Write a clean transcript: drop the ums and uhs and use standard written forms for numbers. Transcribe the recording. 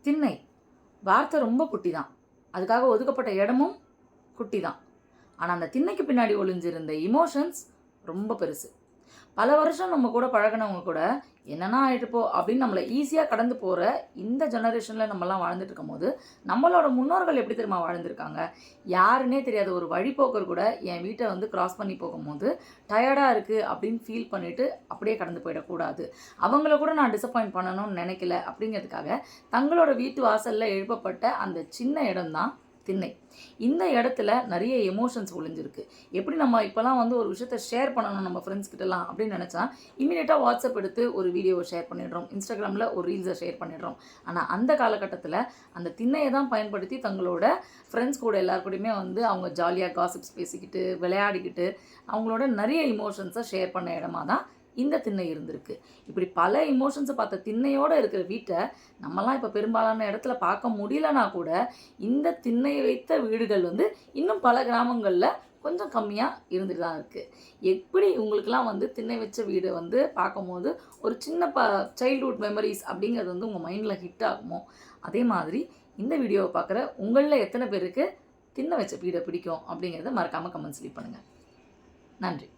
திண்ணை வார்த்தை ரொம்ப குட்டி தான், அதுக்காக ஒதுக்கப்பட்ட இடமும் குட்டி தான். ஆனால் அந்த திண்ணைக்கு பின்னாடி ஒளிஞ்சிருந்த இமோஷன்ஸ் ரொம்ப பெருசு. பல வருஷம் நம்ம கூட பழகினவங்க கூட என்னென்னா ஆகிட்டு போ அப்படின்னு நம்மளை ஈஸியாக கடந்து போகிற இந்த ஜெனரேஷனில் நம்மலாம் வாழ்ந்துட்டு இருக்கும் போது நம்மளோட முன்னோர்கள் எப்படி தெரியுமா வாழ்ந்துருக்காங்க? யாருன்னே தெரியாத ஒரு வழிபோக்கர் கூட என் வீட்டை வந்து கிராஸ் பண்ணி போகும்போது டயர்டாக இருக்குது அப்படின்னு ஃபீல் பண்ணிவிட்டு அப்படியே கடந்து போயிடக்கூடாது, அவங்கள கூட நான் டிசப்பாயிண்ட் பண்ணணும்னு நினைக்கல அப்படிங்கிறதுக்காக தங்களோட வீட்டு வாசலில் எழுப்பப்பட்ட அந்த சின்ன இடம்தான் திண்ணை. இந்த இடத்துல நிறைய எமோஷன்ஸ் ஒளிஞ்சிருக்கு. எப்படி நம்ம இப்போலாம் வந்து ஒரு விஷயத்தை ஷேர் பண்ணணும் நம்ம ஃப்ரெண்ட்ஸ் கிட்டலாம் அப்படின்னு நினச்சா இமீடியட்டாக வாட்ஸ்அப் எடுத்து ஒரு வீடியோவை ஷேர் பண்ணிடுறோம், இன்ஸ்டாகிராமில் ஒரு ரீல்ஸை ஷேர் பண்ணிடுறோம். ஆனால் அந்த காலகட்டத்தில் அந்த திண்ணையை தான் பயன்படுத்தி தங்களோட ஃப்ரெண்ட்ஸ் கூட எல்லாருக்கூடையுமே வந்து அவங்க ஜாலியாக காசிப்ஸ் பேசிக்கிட்டு விளையாடிக்கிட்டு அவங்களோட நிறைய இமோஷன்ஸை ஷேர் பண்ண இடமா தான் இந்த திண்ணை இருந்திருக்கு. இப்படி பல இமோஷன்ஸை பார்த்த திண்ணையோடு இருக்கிற வீட்டை நம்மலாம் இப்போ பெரும்பாலான இடத்துல பார்க்க முடியலனா கூட இந்த திண்ணை வைத்த வீடுகள் வந்து இன்னும் பல கிராமங்களில் கொஞ்சம் கம்மியாக இருந்துட்டு தான் இருக்குது. எப்படி உங்களுக்கெல்லாம் வந்து திண்ணை வச்ச வீடை வந்து பார்க்கும்போது ஒரு சின்ன சைல்ட்ஹுட் மெமரிஸ் அப்படிங்கிறது வந்து உங்கள் மைண்டில் ஹிட் ஆகுமோ, அதே மாதிரி இந்த வீடியோவை பார்க்குற உங்களில் எத்தனை பேருக்கு திண்ணை வச்ச வீடை பிடிக்கும் அப்படிங்கிறத மறக்காமல் கமெண்ட்ஸ் லீவ் பண்ணுங்கள். நன்றி.